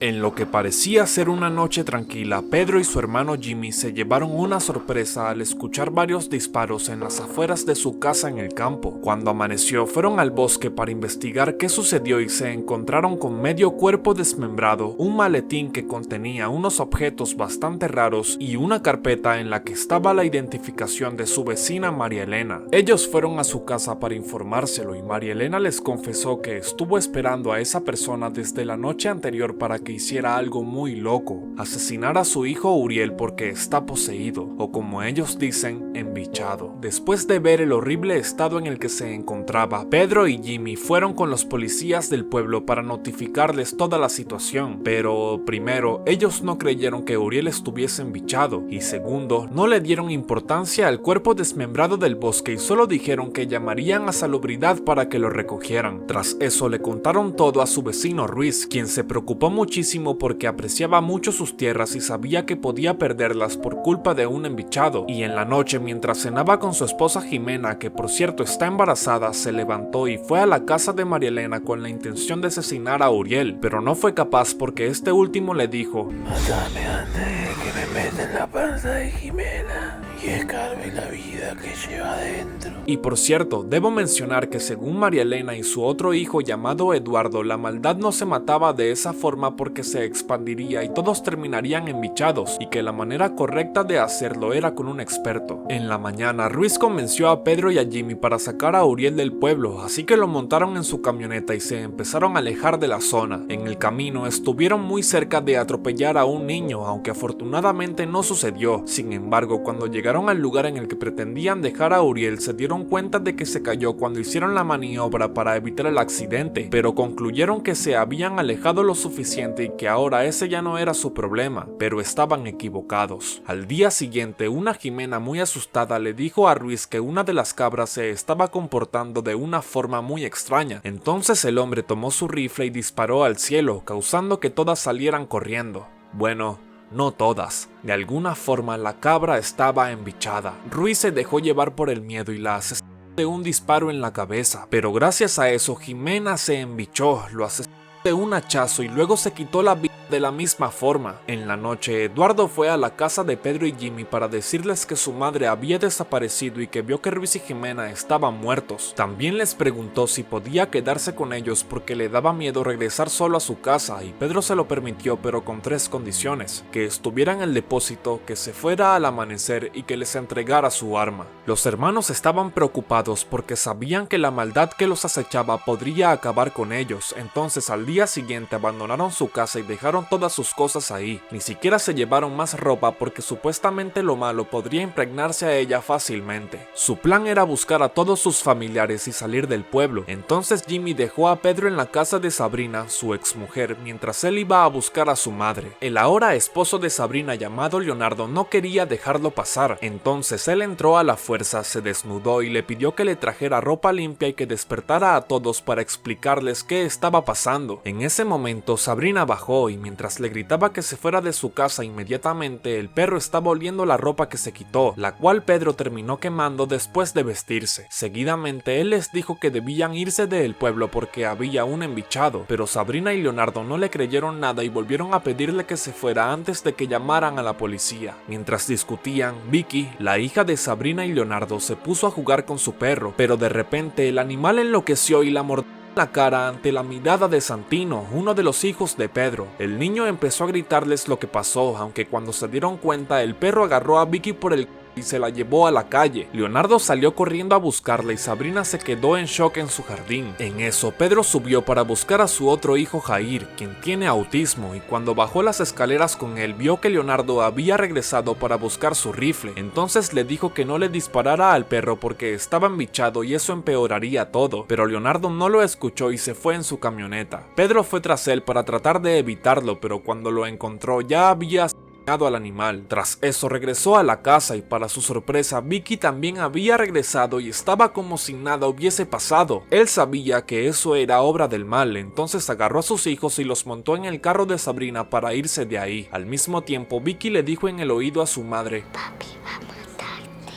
En lo que parecía ser una noche tranquila, Pedro y su hermano Jimmy se llevaron una sorpresa al escuchar varios disparos en las afueras de su casa en el campo. Cuando amaneció, fueron al bosque para investigar qué sucedió y se encontraron con medio cuerpo desmembrado, un maletín que contenía unos objetos bastante raros y una carpeta en la que estaba la identificación de su vecina María Elena. Ellos fueron a su casa para informárselo y María Elena les confesó que estuvo esperando a esa persona desde la noche anterior para que hiciera algo muy loco: asesinar a su hijo Uriel porque está poseído, o como ellos dicen, embichado. Después de ver el horrible estado en el que se encontraba, Pedro y Jimmy fueron con los policías del pueblo para notificarles toda la situación, pero primero, ellos no creyeron que Uriel estuviese embichado, y segundo, no le dieron importancia al cuerpo desmembrado del bosque y solo dijeron que llamarían a Salubridad para que lo recogieran. Tras eso le contaron todo a su vecino Ruiz, quien se preocupó muchísimo porque apreciaba mucho sus tierras y sabía que podía perderlas por culpa de un embichado, y en la noche mientras cenaba con su esposa Jimena, que por cierto está embarazada, se levantó y fue a la casa de María Elena con la intención de asesinar a Uriel, pero no fue capaz porque este último le dijo: mátame antes de que me meta en la panza de Jimena y escarbe la vida que lleva adentro. Y por cierto, debo mencionar que según María Elena y su otro hijo llamado Eduardo, la maldad no se mataba de esa forma porque se expandiría y todos terminarían embichados, y que la manera correcta de hacerlo era con un experto. En la mañana, Ruiz convenció a Pedro y a Jimmy para sacar a Uriel del pueblo, así que lo montaron en su camioneta y se empezaron a alejar de la zona. En el camino estuvieron muy cerca de atropellar a un niño, aunque afortunadamente no sucedió. Sin embargo, cuando llegaron al lugar en el que pretendían dejar a Uriel, se dieron cuenta de que se cayó cuando hicieron la maniobra para evitar el accidente, pero concluyeron que se habían alejado lo suficiente y que ahora ese ya no era su problema, pero estaban equivocados. Al día siguiente, una Jimena muy asustada le dijo a Ruiz que una de las cabras se estaba comportando de una forma muy extraña. Entonces el hombre tomó su rifle y disparó al cielo, causando que todas salieran corriendo. Bueno, no todas. De alguna forma la cabra estaba embichada. Ruiz se dejó llevar por el miedo y la asesinó de un disparo en la cabeza, pero gracias a eso Jimena se embichó, lo asesinó de un hachazo y luego se quitó la vida de la misma forma. En la noche, Eduardo fue a la casa de Pedro y Jimmy para decirles que su madre había desaparecido y que vio que Ruiz y Jimena estaban muertos. También les preguntó si podía quedarse con ellos porque le daba miedo regresar solo a su casa, y Pedro se lo permitió, pero con 3 condiciones: que estuviera en el depósito, que se fuera al amanecer y que les entregara su arma. Los hermanos estaban preocupados porque sabían que la maldad que los acechaba podría acabar con ellos, entonces al día siguiente abandonaron su casa y dejaron todas sus cosas ahí. Ni siquiera se llevaron más ropa porque supuestamente lo malo podría impregnarse a ella fácilmente. Su plan era buscar a todos sus familiares y salir del pueblo. Entonces Jimmy dejó a Pedro en la casa de Sabrina, su exmujer, mientras él iba a buscar a su madre. El ahora esposo de Sabrina, llamado Leonardo, no quería dejarlo pasar. Entonces él entró a la fuerza, se desnudó y le pidió que le trajera ropa limpia y que despertara a todos para explicarles qué estaba pasando. En ese momento Sabrina bajó y mientras le gritaba que se fuera de su casa inmediatamente, el perro estaba oliendo la ropa que se quitó, la cual Pedro terminó quemando después de vestirse. Seguidamente él les dijo que debían irse del pueblo porque había un embichado, pero Sabrina y Leonardo no le creyeron nada y volvieron a pedirle que se fuera antes de que llamaran a la policía. Mientras discutían, Vicky, la hija de Sabrina y Leonardo, se puso a jugar con su perro, pero de repente el animal enloqueció y la mordió la cara ante la mirada de Santino, uno de los hijos de Pedro. El niño empezó a gritarles lo que pasó, aunque cuando se dieron cuenta el perro agarró a Vicky por el y se la llevó a la calle. Leonardo salió corriendo a buscarla y Sabrina se quedó en shock en su jardín. En eso, Pedro subió para buscar a su otro hijo Jair, quien tiene autismo, y cuando bajó las escaleras con él vio que Leonardo había regresado para buscar su rifle. Entonces le dijo que no le disparara al perro porque estaba embichado y eso empeoraría todo, pero Leonardo no lo escuchó y se fue en su camioneta. Pedro fue tras él para tratar de evitarlo, pero cuando lo encontró ya había al animal. Tras eso regresó a la casa y para su sorpresa Vicky también había regresado y estaba como si nada hubiese pasado. Él sabía que eso era obra del mal, entonces agarró a sus hijos y los montó en el carro de Sabrina para irse de ahí. Al mismo tiempo Vicky le dijo en el oído a su madre: papi va a matarte.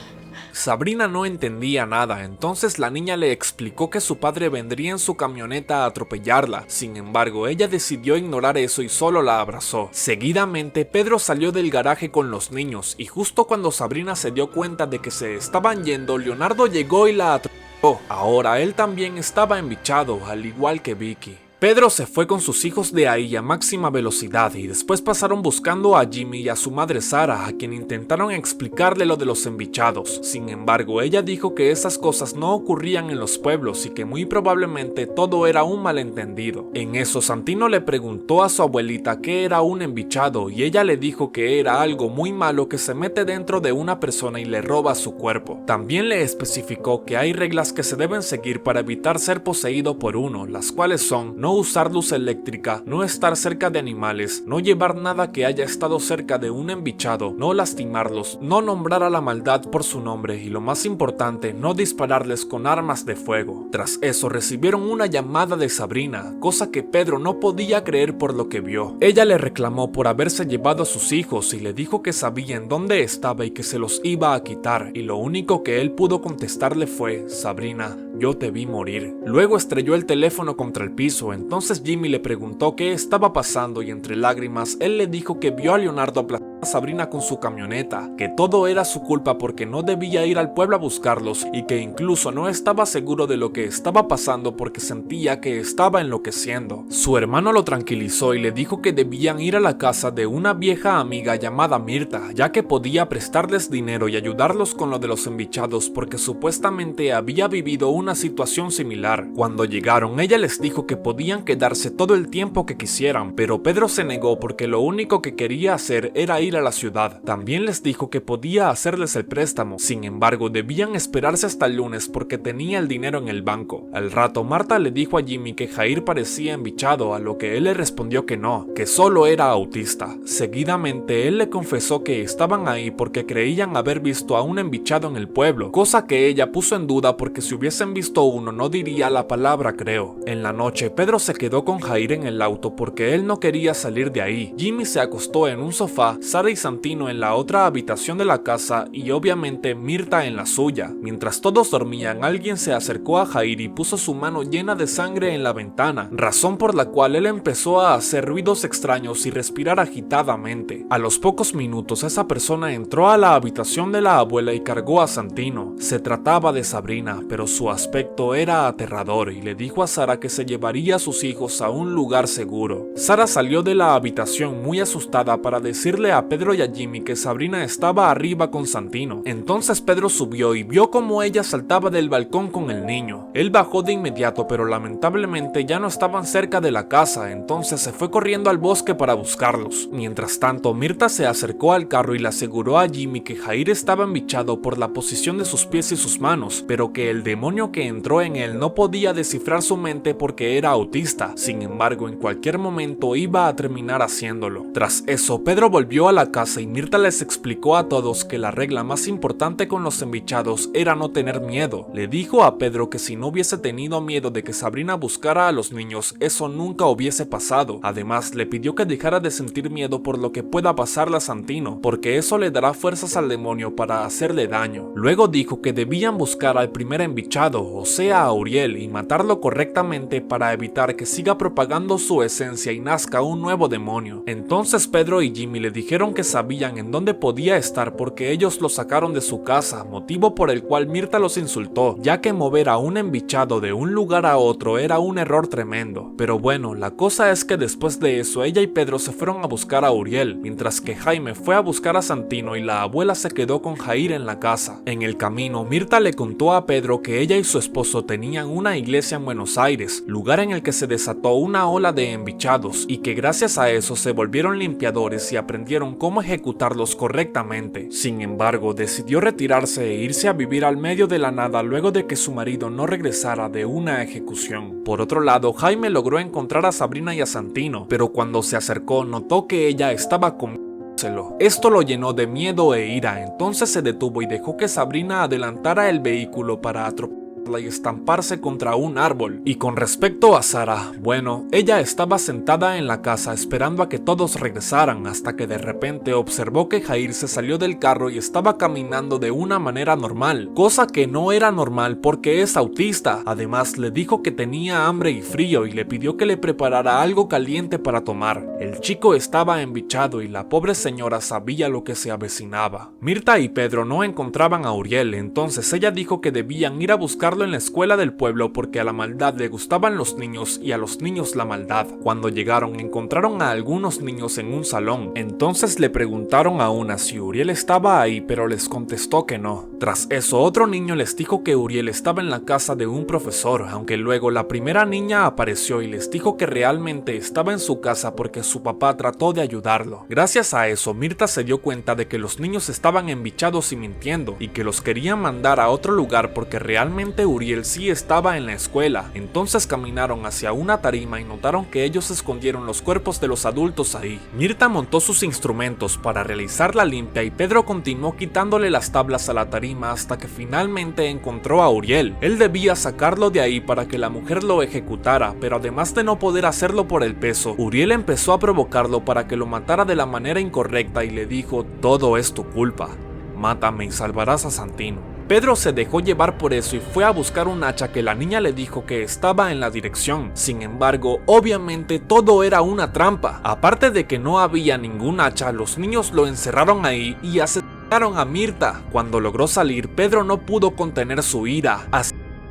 Sabrina no entendía nada, entonces la niña le explicó que su padre vendría en su camioneta a atropellarla. Sin embargo, ella decidió ignorar eso y solo la abrazó. Seguidamente, Pedro salió del garaje con los niños y justo cuando Sabrina se dio cuenta de que se estaban yendo, Leonardo llegó y la atropelló. Ahora él también estaba embichado, al igual que Vicky. Pedro se fue con sus hijos de ahí a máxima velocidad y después pasaron buscando a Jimmy y a su madre Sara, a quien intentaron explicarle lo de los embichados. Sin embargo, ella dijo que esas cosas no ocurrían en los pueblos y que muy probablemente todo era un malentendido. En eso, Santino le preguntó a su abuelita qué era un embichado y ella le dijo que era algo muy malo que se mete dentro de una persona y le roba su cuerpo. También le especificó que hay reglas que se deben seguir para evitar ser poseído por uno, las cuales son no usar luz eléctrica, no estar cerca de animales, no llevar nada que haya estado cerca de un embichado, no lastimarlos, no nombrar a la maldad por su nombre y lo más importante, no dispararles con armas de fuego. Tras eso recibieron una llamada de Sabrina, cosa que Pedro no podía creer por lo que vio. Ella le reclamó por haberse llevado a sus hijos y le dijo que sabía en dónde estaba y que se los iba a quitar, y lo único que él pudo contestarle fue: Sabrina, yo te vi morir. Luego estrelló el teléfono contra el piso. Entonces Jimmy le preguntó qué estaba pasando y entre lágrimas él le dijo que vio a Leonardo aplastar a Sabrina con su camioneta, que todo era su culpa porque no debía ir al pueblo a buscarlos y que incluso no estaba seguro de lo que estaba pasando porque sentía que estaba enloqueciendo. Su hermano lo tranquilizó y le dijo que debían ir a la casa de una vieja amiga llamada Mirta, ya que podía prestarles dinero y ayudarlos con lo de los embichados porque supuestamente había vivido una situación similar. Cuando llegaron, ella les dijo que podían quedarse todo el tiempo que quisieran, pero Pedro se negó porque lo único que quería hacer era ir a la ciudad. También les dijo que podía hacerles el préstamo, sin embargo debían esperarse hasta el lunes porque tenía el dinero en el banco. Al rato Marta le dijo a Jimmy que Jair parecía embichado, a lo que él le respondió que no, que solo era autista. Seguidamente él le confesó que estaban ahí porque creían haber visto a un embichado en el pueblo, cosa que ella puso en duda porque si hubiesen visto uno no diría la palabra creo. En la noche Pedro se quedó con Jair en el auto porque él no quería salir de ahí. Jimmy se acostó en un sofá, Sara y Santino en la otra habitación de la casa y obviamente Mirta en la suya. Mientras todos dormían, alguien se acercó a Jair y puso su mano llena de sangre en la ventana, razón por la cual él empezó a hacer ruidos extraños y respirar agitadamente. A los pocos minutos esa persona entró a la habitación de la abuela y cargó a Santino. Se trataba de Sabrina, pero su aspecto era aterrador y le dijo a Sara que se llevaría a sus hijos a un lugar seguro. Sara salió de la habitación muy asustada para decirle a Pedro y a Jimmy que Sabrina estaba arriba con Santino. Entonces Pedro subió y vio como ella saltaba del balcón con el niño. Él bajó de inmediato, pero lamentablemente ya no estaban cerca de la casa, entonces se fue corriendo al bosque para buscarlos. Mientras tanto, Mirta se acercó al carro y le aseguró a Jimmy que Jair estaba embichado por la posición de sus pies y sus manos, pero que el demonio que entró en él no podía descifrar su mente porque era autista. Sin embargo, en cualquier momento iba a terminar haciéndolo. Tras eso, Pedro volvió a la casa y Mirta les explicó a todos que la regla más importante con los embichados era no tener miedo. Le dijo a Pedro que si no hubiese tenido miedo de que Sabrina buscara a los niños, eso nunca hubiese pasado. Además, le pidió que dejara de sentir miedo por lo que pueda pasarle a Santino, porque eso le dará fuerzas al demonio para hacerle daño. Luego dijo que debían buscar al primer embichado, o sea a Uriel, y matarlo correctamente para evitar que siga propagando su esencia y nazca un nuevo demonio. Entonces Pedro y Jimmy le dijeron que sabían en dónde podía estar porque ellos lo sacaron de su casa, motivo por el cual Mirta los insultó, ya que mover a un embichado de un lugar a otro era un error tremendo. Pero bueno, la cosa es que después de eso ella y Pedro se fueron a buscar a Uriel, mientras que Jaime fue a buscar a Santino y la abuela se quedó con Jair en la casa. En el camino, Mirta le contó a Pedro que ella y su esposo tenían una iglesia en Buenos Aires, lugar en el que se desató una ola de embichados y que gracias a eso se volvieron limpiadores y aprendieron cómo ejecutarlos correctamente. Sin embargo, decidió retirarse e irse a vivir al medio de la nada luego de que su marido no regresara de una ejecución. Por otro lado, Jaime logró encontrar a Sabrina y a Santino, pero cuando se acercó notó que ella estaba comiéndoselo. Esto lo llenó de miedo e ira, entonces se detuvo y dejó que Sabrina adelantara el vehículo para atropellarlo y estamparse contra un árbol. Y con respecto a Sara, bueno, ella estaba sentada en la casa esperando a que todos regresaran hasta que de repente observó que Jair se salió del carro y estaba caminando de una manera normal, cosa que no era normal porque es autista. Además le dijo que tenía hambre y frío y le pidió que le preparara algo caliente para tomar. El chico estaba embichado y la pobre señora sabía lo que se avecinaba. Mirta y Pedro no encontraban a Uriel, entonces ella dijo que debían ir a buscarlo en la escuela del pueblo porque a la maldad le gustaban los niños y a los niños la maldad. Cuando llegaron encontraron a algunos niños en un salón, entonces le preguntaron a una si Uriel estaba ahí, pero les contestó que no. Tras eso otro niño les dijo que Uriel estaba en la casa de un profesor, aunque luego la primera niña apareció y les dijo que realmente estaba en su casa porque su papá trató de ayudarlo. Gracias a eso Mirta se dio cuenta de que los niños estaban embichados y mintiendo y que los querían mandar a otro lugar porque realmente Uriel sí estaba en la escuela. Entonces caminaron hacia una tarima y notaron que ellos escondieron los cuerpos de los adultos ahí. Mirta montó sus instrumentos para realizar la limpia y Pedro continuó quitándole las tablas a la tarima hasta que finalmente encontró a Uriel. Él debía sacarlo de ahí para que la mujer lo ejecutara, pero además de no poder hacerlo por el peso, Uriel empezó a provocarlo para que lo matara de la manera incorrecta y le dijo: todo es tu culpa, mátame y salvarás a Santino. Pedro se dejó llevar por eso y fue a buscar un hacha que la niña le dijo que estaba en la dirección. Sin embargo, obviamente todo era una trampa. Aparte de que no había ningún hacha, los niños lo encerraron ahí y asesinaron a Mirta. Cuando logró salir, Pedro no pudo contener su ira.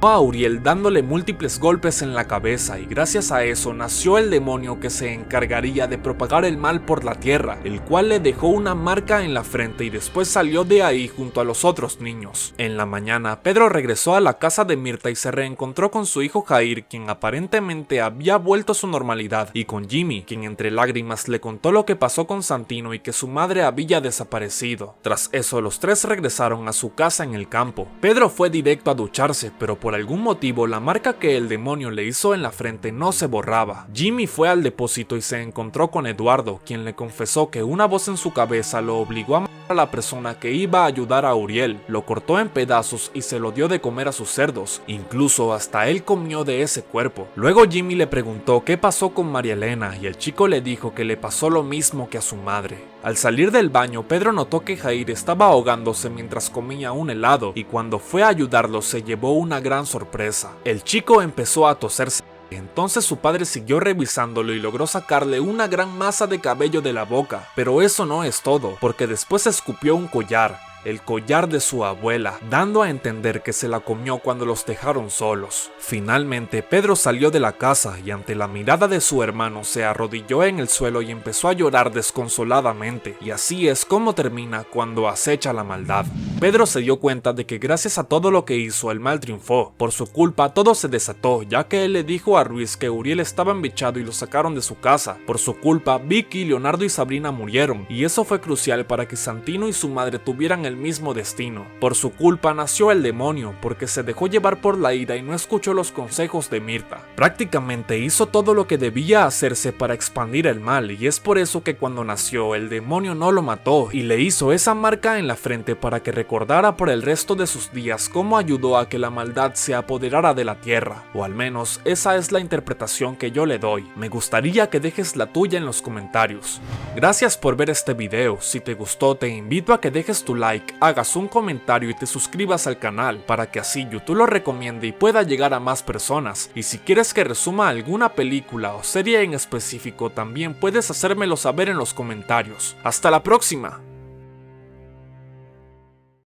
A Uriel dándole múltiples golpes en la cabeza y gracias a eso nació el demonio que se encargaría de propagar el mal por la tierra, el cual le dejó una marca en la frente y después salió de ahí junto a los otros niños. En la mañana, Pedro regresó a la casa de Mirta y se reencontró con su hijo Jair, quien aparentemente había vuelto a su normalidad, y con Jimmy, quien entre lágrimas le contó lo que pasó con Santino y que su madre había desaparecido. Tras eso, los tres regresaron a su casa en el campo. Pedro fue directo a ducharse, pero por algún motivo la marca que el demonio le hizo en la frente no se borraba. Jimmy fue al depósito y se encontró con Eduardo, quien le confesó que una voz en su cabeza lo obligó a matar a la persona que iba a ayudar a Uriel, lo cortó en pedazos y se lo dio de comer a sus cerdos, incluso hasta él comió de ese cuerpo. Luego Jimmy le preguntó qué pasó con María Elena y el chico le dijo que le pasó lo mismo que a su madre. Al salir del baño, Pedro notó que Jair estaba ahogándose mientras comía un helado y cuando fue a ayudarlo se llevó una gran sorpresa. El chico empezó a toserse. Entonces su padre siguió revisándolo y logró sacarle una gran masa de cabello de la boca. Pero eso no es todo, porque después escupió un collar, el collar de su abuela, dando a entender que se la comió cuando los dejaron solos. Finalmente, Pedro salió de la casa y ante la mirada de su hermano se arrodilló en el suelo y empezó a llorar desconsoladamente. Y así es como termina cuando acecha la maldad. Pedro se dio cuenta de que gracias a todo lo que hizo, el mal triunfó. Por su culpa todo se desató, ya que él le dijo a Ruiz que Uriel estaba embichado y lo sacaron de su casa. Por su culpa, Vicky, Leonardo y Sabrina murieron, y eso fue crucial para que Santino y su madre tuvieran el mismo destino. Por su culpa nació el demonio, porque se dejó llevar por la ira y no escuchó los consejos de Mirta. Prácticamente hizo todo lo que debía hacerse para expandir el mal, y es por eso que cuando nació el demonio no lo mató y le hizo esa marca en la frente para que recordara por el resto de sus días cómo ayudó a que la maldad se apoderara de la tierra, o al menos esa es la interpretación que yo le doy. Me gustaría que dejes la tuya en los comentarios. Gracias por ver este video. Si te gustó, te invito a que dejes tu like, hagas un comentario y te suscribas al canal para que así YouTube lo recomiende y pueda llegar a más personas. Y si quieres que resuma alguna película o serie en específico, también puedes hacérmelo saber en los comentarios. ¡Hasta la próxima!